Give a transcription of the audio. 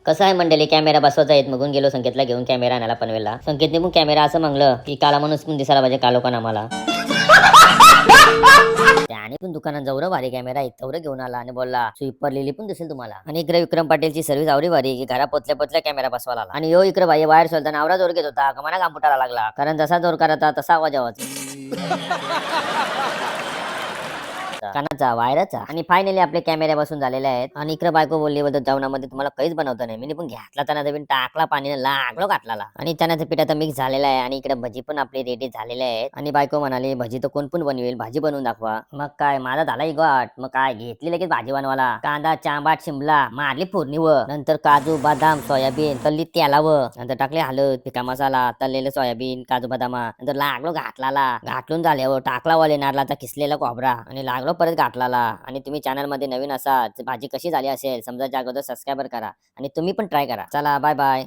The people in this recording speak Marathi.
कसं आहे मंडळी, कॅमेरा बसवायचा आहेत मगून गेलो संकेतला घेऊन कॅमेरा आणायला पनवेलला. संकेतने पण कॅमेरा असं म्हणलं की काला माणूस पण दिसायला पाहिजे कालो का आम्हाला. त्याने पण दुकानात जवळ भारी कॅमेरा आहे तेवढं घेऊन आला आणि बोलला स्वीपर लिहिली पण दिसेल तुम्हाला. आणि इकडे विक्रम पाटीलची सर्व्हिस आवडी भारी की घरा पोतल्या पोतल्या कॅमेरा बसवायला आला. आणि यो इकडे भाई बाहेर सोलताना आवरा जोर घेत होता कमाना कांपुटाला लागला, कारण जसा जोर करता तसा आवाज आवाज कानाचा वायराचा. आणि फायनली आपले कॅमेरे बसून झालेले आहेत. आणि इकडे बायको बोलली बद्दल जेवणामध्ये तुम्हाला काहीच बनवतं नाही. मी पण घातला चण्याचा पीठ टाकला पाणीने लागलो घातला आणि चण्याचं पीठ आता मिक्स झालेलं आहे. आणि इकडे भजी पण आपली रेडी झालेले आहेत. आणि बायको म्हणाली भजी तर कोण पण बनवेल, भाजी बनवून दाखवा. मग काय माझा झाला गाठ. मग काय घेतली लगेच भाजी बनवायला. कांदा चांबाट शिमला मारली फोडणीवर, नंतर काजू बदाम सोयाबीन तल्ली तेलावर, नंतर टाकले हळद पिका मसाला तळलेलं सोयाबीन काजू बदामा, नंतर लागलो घातला. घाटलून झाल्यावर टाकला वाले नारळाचा किसलेला खोबरा आणि लागलो परत घातलाला. आणि तुम्ही चॅनल मध्ये नवीन असाल भाजी कशी झाली असेल समजा अगोदर सबस्क्राईबर करा आणि तुम्ही पण ट्राय करा. चला बाय बाय.